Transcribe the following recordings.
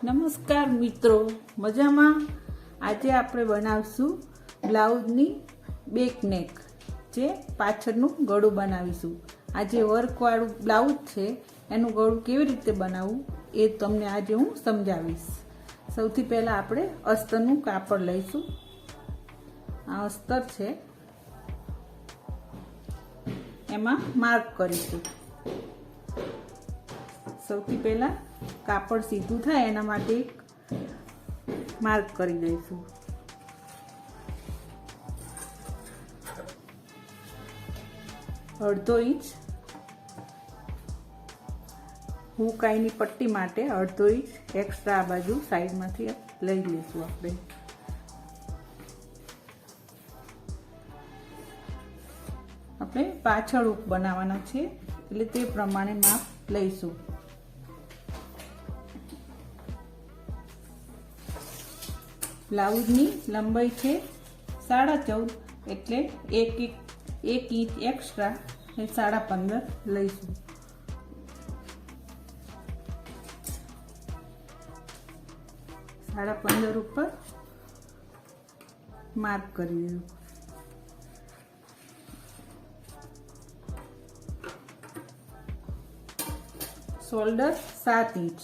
નમસ્કાર મિત્રો, મજામાં? આજે આપણે બનાવશું બ્લાઉઝની બેક નેક, જે પાછળનું ગળું બનાવીશું. આ જે વર્કવાળું બ્લાઉઝ છે એનું ગળું કેવી રીતે બનાવવું એ તમને આજે હું સમજાવીશ. સૌથી પહેલાં આપણે અસ્તરનું કાપડ લઈશું. આ અસ્તર છે, એમાં માર્ક કરીશું. સૌથી પહેલાં કાપડ સીધું થાય એના માટે એક માર્ક કરી દઈશું. અડધો ઇંચ હુકાઈની પટ્ટી માટે અડધો ઇંચ એક્સ્ટ્રા આ બાજુ સાઈડમાંથી લઈ લઈશું. આપણે પાછળ હૂક બનાવવાના છે એટલે તે પ્રમાણે માપ લઈશું. બ્લાઉઝની લંબાઈ છે 14.5, એટલે એક ઇંચ એક્સ્ટ્રા એટલે 15.5 લઈશું. સાડા 15 ઉપર માર્ક કરી દઉં. શોલ્ડર 7 ઇંચ,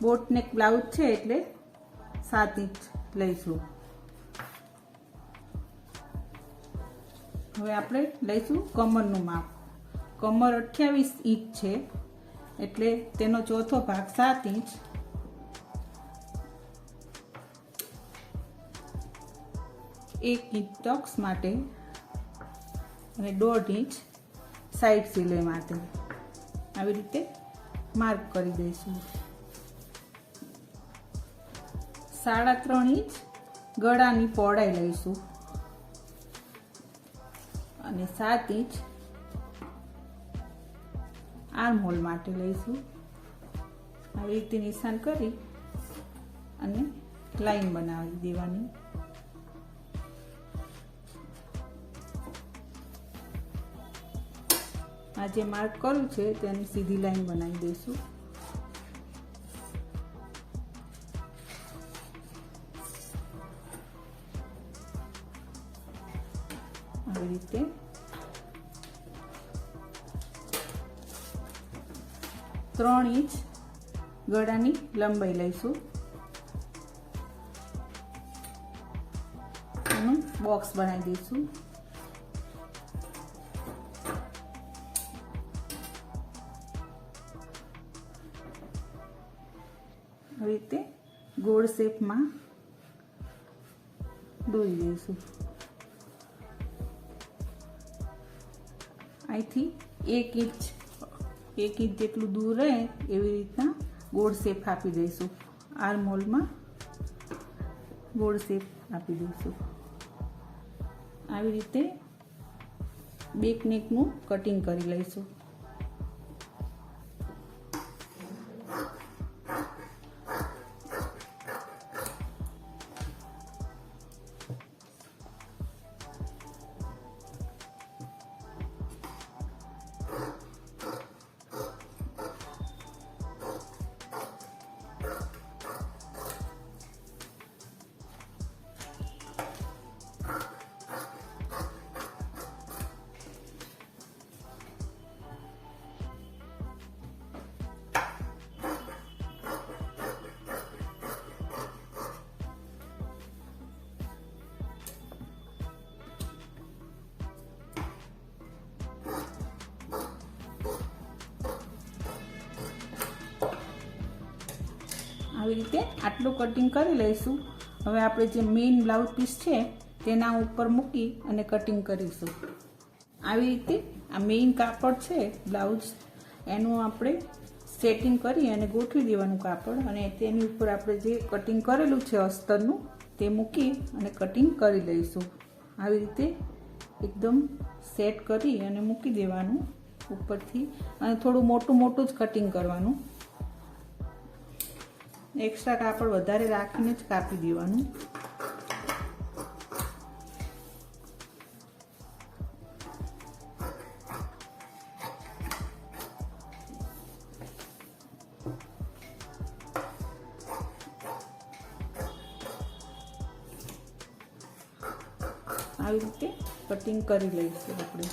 બોટ નેક બ્લાઉઝ છે એટલે 7 ઇંચ લઈશું. હવે આપણે લઈશું કમરનું માપ. કમર 28 ઇંચ છે એટલે તેનો ચોથો ભાગ 7 ઇંચ. એક ઇંચ ટક્સ માટે અને 1.5 ઇંચ સાઈડ સિલાઈ માટે આવી રીતે માર્ક કરી દઈશું. 3.5 ઇંચ ગળાની પહોળાઈ લઈશું અને 7 ઇંચ આર્મ હોલ માટે લઈશું. આવી રીતે નિશાન કરી અને લાઈન બનાવી દેવાની. આ જે માર્ક કર્યું છે તેની સીધી લાઈન બનાવી દઈશું. આવી રીતે ત્રણ ઇંચ ગળાની લંબાઈ લઈશું. એનું બોક્સ બનાવી દઈશું. આવી રીતે ગોળ શેપમાં દોરી દઈશું. અહીંથી એક ઇંચ જેટલું દૂર રહે એવી રીતના ગોળ શેપ આપી દઈશું. આર્મ હોલમાં ગોળ શેપ આપી દઈશું. આવી રીતે બેક નેકનું કટિંગ કરી લઈશું. આવી રીતે આટલું કટિંગ કરી લઈશું. હવે આપણે જે મેઇન બ્લાઉઝ પીસ છે તેના ઉપર મૂકી અને કટિંગ કરીશું. આવી રીતે આ મેઇન કાપડ છે બ્લાઉઝ, એનું આપણે સેટિંગ કરી અને ગોઠવી દેવાનું કાપડ, અને તેની ઉપર આપણે જે કટિંગ કરેલું છે અસ્તરનું તે મૂકી અને કટિંગ કરી લઈશું. આવી રીતે એકદમ સેટ કરી અને મૂકી દેવાનું ઉપરથી, અને થોડું મોટું જ કટિંગ કરવાનું. એક્સ્ટ્રા કાપડ વધારે રાખીને જ કાપી દેવાનું. આવી રીતે કટિંગ કરી લઈશું આપણે.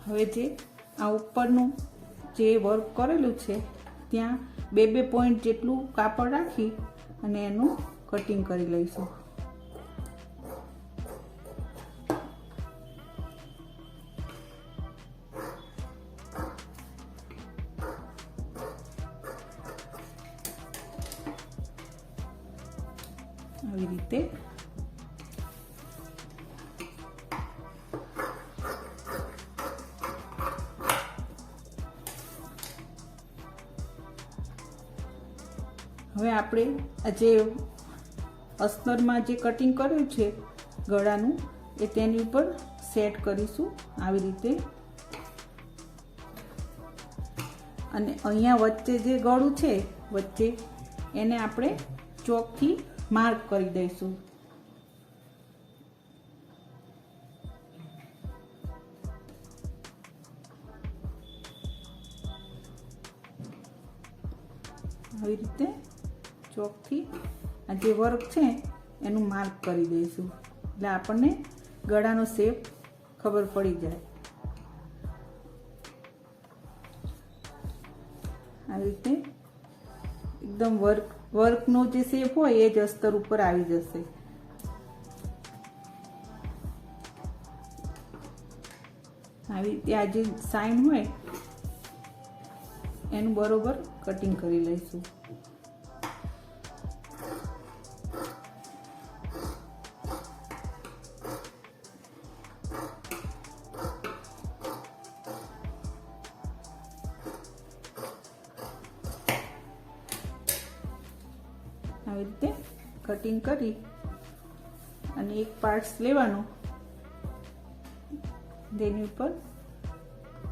હવે જે આ ઉપરનું જે વર્ક કરેલું છે ત્યાં 2 પોઈન્ટ જેટલું કાપડ રાખી અને એનું કટિંગ કરી લઈશું. આવી રીતે હવે આપણે આ જે અસ્તરમાં જે કટિંગ કર્યું છે ગળાનું એ તેની ઉપર સેટ કરીશું આવી રીતે. અને અહીંયા વચ્ચે જે ગળું છે વચ્ચે એને આપણે ચોકથી માર્ક કરી દઈશું. આવી રીતે ચોકથી આ જે વર્ક છે એનું માર્ક કરી દઈશું એટલે આપણને ગળાનો શેપ ખબર પડી જાય. આવી રીતે એકદમ વર્કનો જે શેપ હોય એ જ અસ્તર ઉપર આવી જશે. આવી રીતે આ જે સાઈન હોય એનું બરોબર કટિંગ કરી લઈશું. આવી રીતે કટિંગ કરી અને એક પાર્ટ્સ લેવાનો તેની ઉપર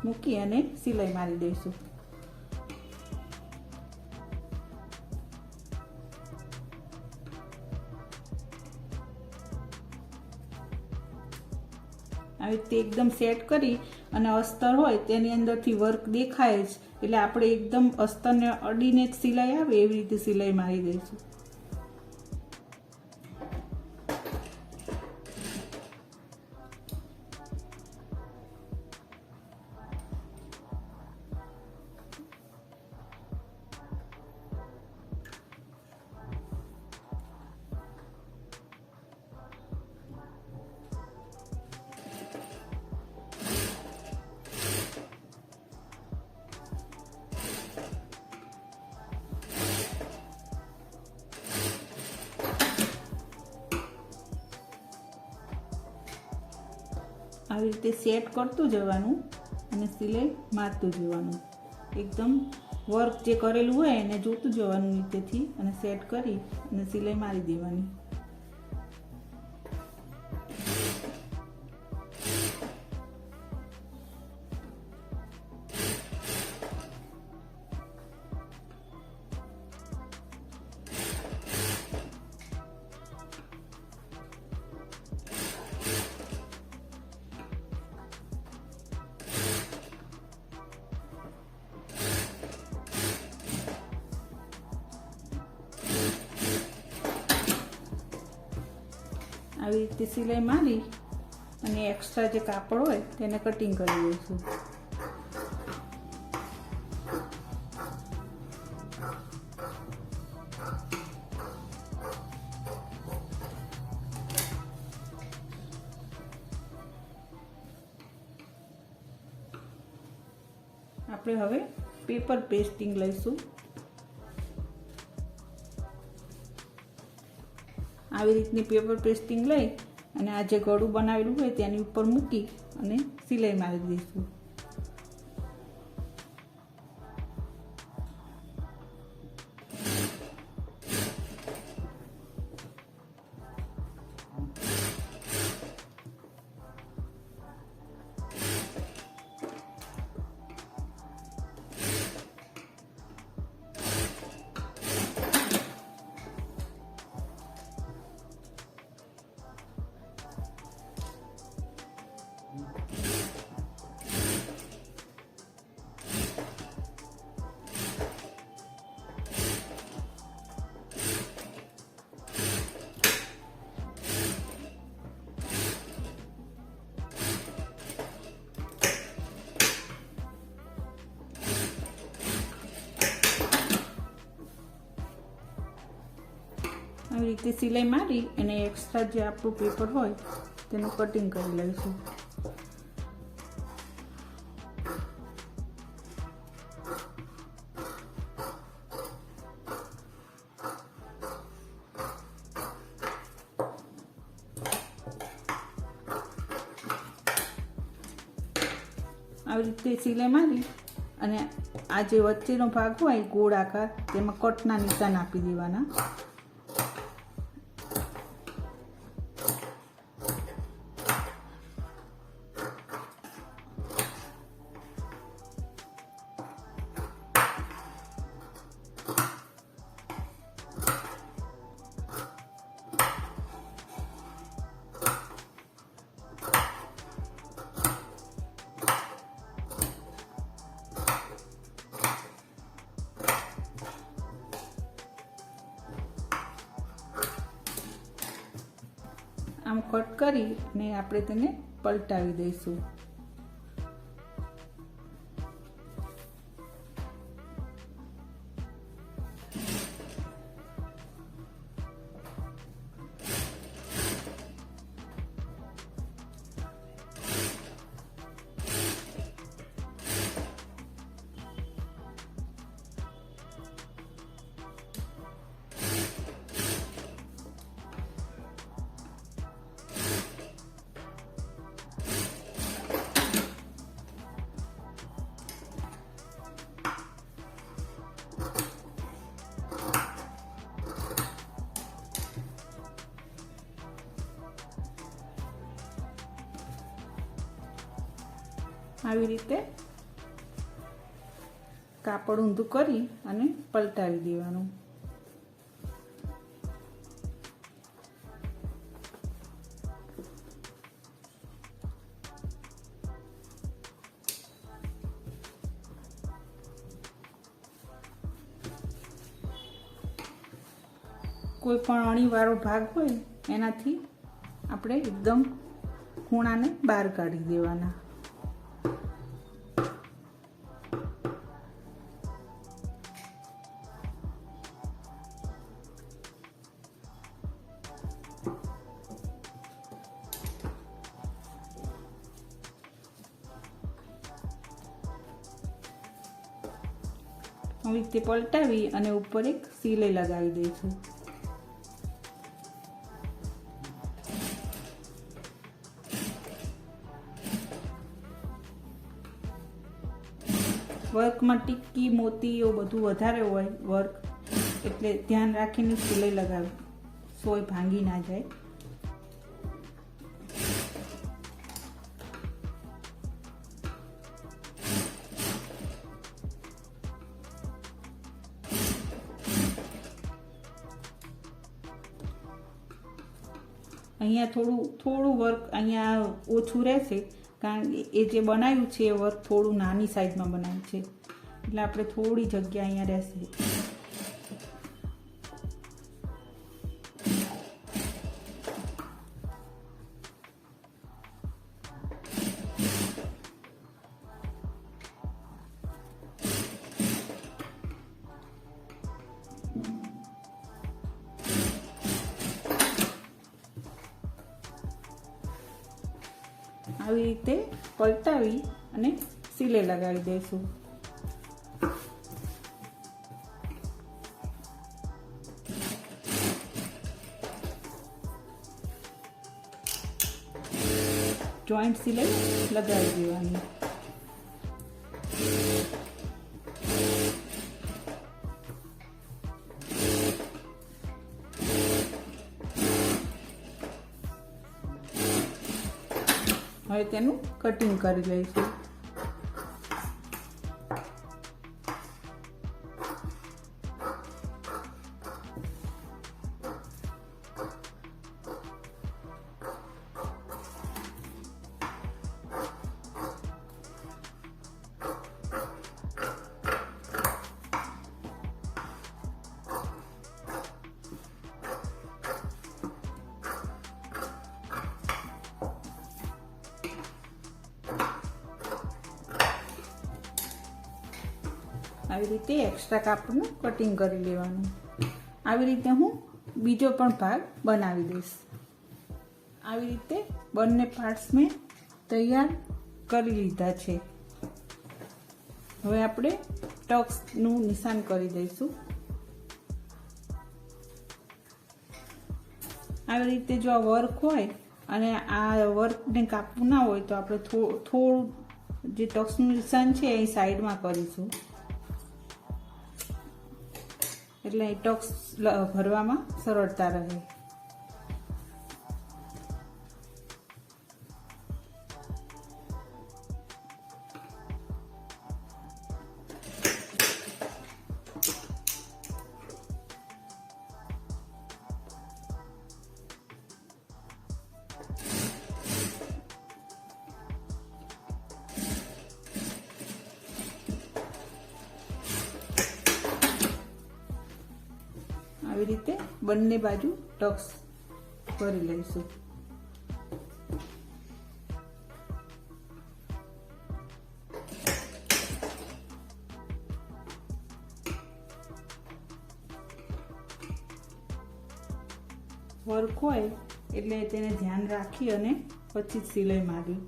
મૂકી અને સિલાઈ મારી દઈશું. આવી રીતે એકદમ સેટ કરી અને અસ્તર હોય તેની અંદરથી વર્ક દેખાય જ એટલે આપણે એકદમ અસ્તરને અડીને જ સિલાઈ આવે એવી રીતે સિલાઈ મારી દઈશું. આવી રીતે સેટ કરતું જવાનું અને સિલાઈ મારતું જવાનું. એકદમ વર્ક જે કરેલું હોય એને જોતું જવાનું નીચેથી અને સેટ કરી અને સિલાઈ મારી દેવાની. આવી રીતે સિલાઈ મારી અને એક્સ્ટ્રા જે કાપડ હોય તેને કટિંગ કરી દઈશું. આપણે હવે પેપર પેસ્ટિંગ લઈશું. આવી રીતની પેપર પેસ્ટિંગ લઈ અને આ જે ગળું બનાવેલું હોય તેની ઉપર મૂકી અને સિલાઈ મારી દઈશું. રીતે સિલાઈ મારી અને એક્સ્ટ્રા જે આપણું પેપર હોય તેનું કટિંગ કરી લઈશું. આવી રીતે સિલાઈ મારી અને આ જે વચ્ચેનો ભાગ હોય ગોળ આકાર તેમાં કટના નિશાન આપી દેવાના. આમ કટ કરી અને આપણે તેને પલટાવી દઈશું. આવી રીતે કાપડ ઊંધું કરી અને પલટાવી દેવાનું. કોઈ પણ અણીવાળો ભાગ હોય એનાથી આપણે એકદમ ખૂણાને બહાર કાઢી દેવાના. આવી રીતે પલટાવી અને ઉપર એક સિલાઈ લગાવી દઈશું. વર્કમાં ટીક્કી મોતી એવું બધું વધારે હોય વર્ક, એટલે ધ્યાન રાખીને સિલાઈ લગાવી, સોય ભાંગી ના જાય. અહીંયા થોડું વર્ક અહીંયા ઓછું રહેશે, કારણ કે એ જે બનાવ્યું છે એ વર્ક થોડું નાની સાઈઝમાં બનાવ્યું છે, એટલે આપણે થોડી જગ્યા અહીંયા રહેશે. આવી રીતે પલટાવી અને સિલાઈ લગાવી દઈશું. જોઈન્ટ સિલાઈ લગાવી દેવાની. હવે તેનું કટિંગ કરી લઈશું. આવી રીતે એક્સ્ટ્રા કાપડનું કટિંગ કરી લેવાનું. આવી રીતે હું બીજો પણ ભાગ બનાવી દઈશ. આવી રીતે બંને પાર્ટ્સ મેં તૈયાર કરી લીધા છે. હવે આપણે ટક્સનું નિશાન કરી દઈશું. આવી રીતે જો આ વર્ક હોય અને આ વર્કને કાપવું ના હોય તો આપણે થોડું જે ટક્સનું નિશાન છે એ સાઈડમાં કરીશું, એટલે એ ટક્સ ભરવામાં સરળતા રહે. આવી રીતે બંને બાજુ ટક્સ કરી લઈશું. વર્ક હોય એટલે તેને ધ્યાન રાખી અને પછી સિલાઈ મારવી.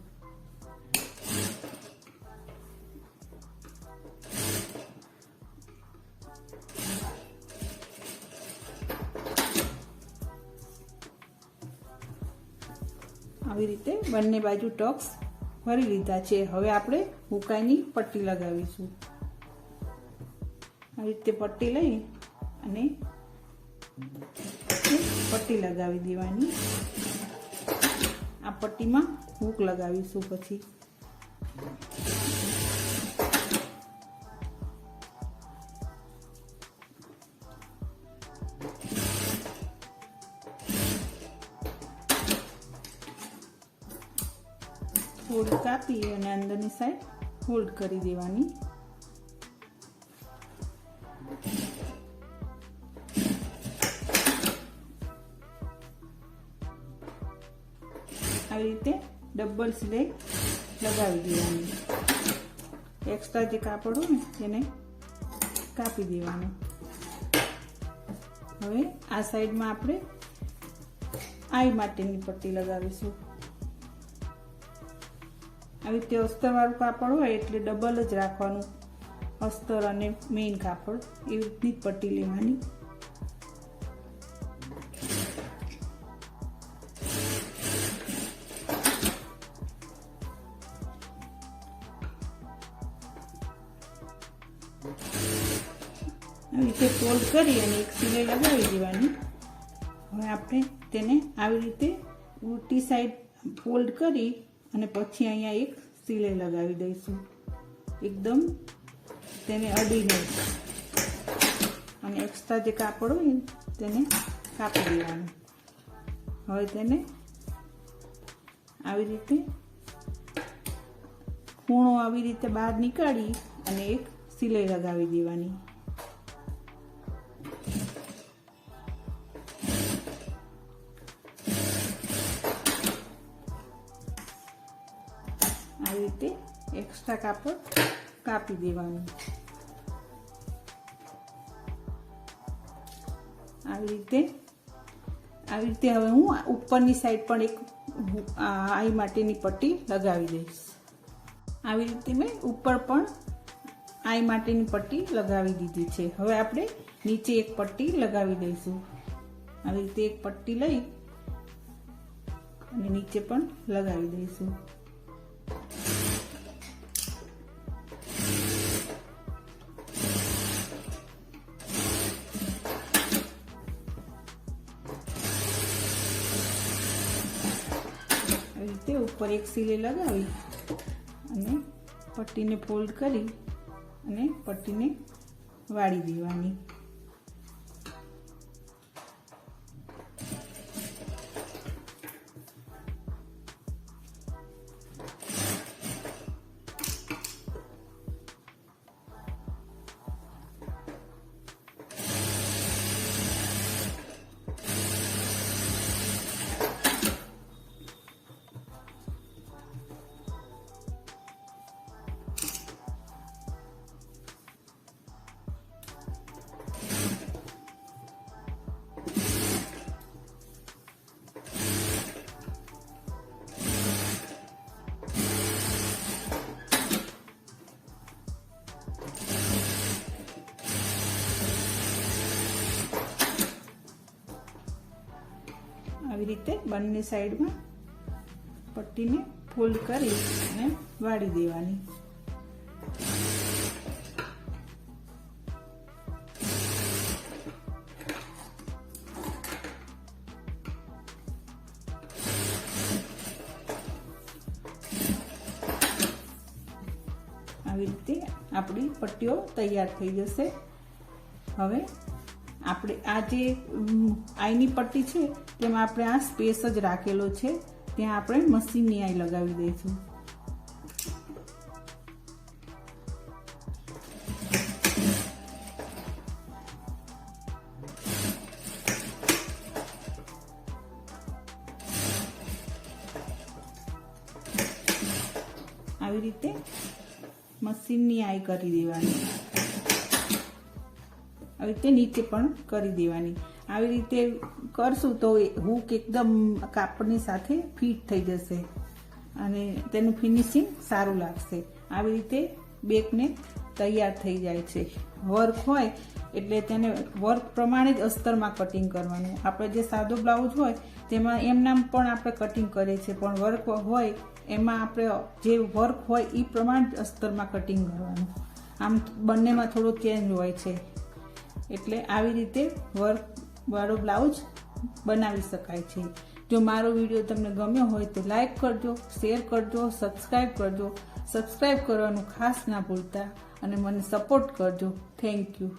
આવી રીતે બંને બાજુ ટક્સ ભરી લીધા છે. હવે આપણે હુકાઈની પટ્ટી લગાવીશું. આવી રીતે પટ્ટી લઈ અને પટ્ટી લગાવી દેવાની. આ પટ્ટીમાં હૂક લગાવીશું. પછી થોડી કાપી અને અંદરની સાઈડ ફોલ્ડ કરી દેવાની. આવી રીતે ડબલ સિલાઈ લગાવી દેવાની. એક્સ્ટ્રા જે કાપડ હોય ને તેને કાપી દેવાનું. હવે આ સાઈડમાં આપણે આઈ માટેની પટ્ટી લગાવીશું. આવી રીતે અસ્તરવાળું કાપડ હોય એટલે ડબલ જ રાખવાનું. અસ્તર અને મેઇન કાપડ એવી રીતની પટ્ટી લેવાની. આવી રીતે ફોલ્ડ કરી અને એક સિલાઈ લગાવી દેવાની. હવે આપણે તેને આવી રીતે ઉલટી સાઈડ ફોલ્ડ કરી અને પછી અહીંયા એક સિલાઈ લગાવી દઈશું. એકદમ તેને અડીને અને એક્સ્ટ્રા જે કાપડ હોય તેને કાપી દેવાનું. હવે તેને આવી રીતે ખૂણો આવી રીતે બહાર નીકાળી અને એક સિલાઈ લગાવી દેવાની. આવી રીતે એક્સ્ટ્રા કાપડ કાપી દેવાનું. આવી રીતે હવે હું ઉપરની સાઈડ પણ એક આઈ માટેની પટ્ટી લગાવી દઈશ. આવી રીતે મેં ઉપર પણ આઈ માટેની પટ્ટી લગાવી દીધી છે. હવે આપણે નીચે એક પટ્ટી લગાવી દઈશું. આવી રીતે એક પટ્ટી લઈ અને નીચે પણ લગાવી દઈશું. રીતે ઉપર એક સિલાઈ લગાવી અને પટ્ટીને ફોલ્ડ કરી અને પટ્ટીને વાળી દેવાની. રીતે બંને સાઈડમાં પટ્ટીને ફોલ્ડ કરી અને વાળી દેવાની. આવી રીતે આપણી પટ્ટીઓ તૈયાર થઈ જશે. હવે આપણે આ જે આઈની પટ્ટી છે તેમાં આપણે આ સ્પેસ જ રાખેલો છે, ત્યાં આપણે મશીનની આઈ લગાવી દઈશું. આવી રીતે મશીનની આઈ કરી દેવાની. આવી રીતે નીચે પણ કરી દેવાની. આવી રીતે કરશું તો હૂક એકદમ કાપડની સાથે ફિટ થઈ જશે અને તેનું ફિનિશિંગ સારું લાગશે. આવી રીતે બેગને તૈયાર થઈ જાય છે. વર્ક હોય એટલે તેને વર્ક પ્રમાણે જ અસ્તરમાં કટિંગ કરવાનું. આપણે જે સાદો બ્લાઉઝ હોય તેમાં એમનામ પણ આપણે કટિંગ કરીએ છીએ, પણ વર્ક હોય એમાં આપણે જે વર્ક હોય એ પ્રમાણે જ અસ્તરમાં કટિંગ કરવાનું. આમ બંનેમાં થોડો ચેન્જ હોય છે, એટલે આવી રીતે વર્ક વાળો બ્લાઉઝ બનાવી શકાય છે. જો મારો વિડીયો તમને ગમ્યો હોય તો લાઈક કરજો, શેર કરજો, સબસ્ક્રાઈબ કરજો. સબસ્ક્રાઈબ કરવાનું ખાસ ના ભૂલતા અને મને સપોર્ટ કરજો. Thank you.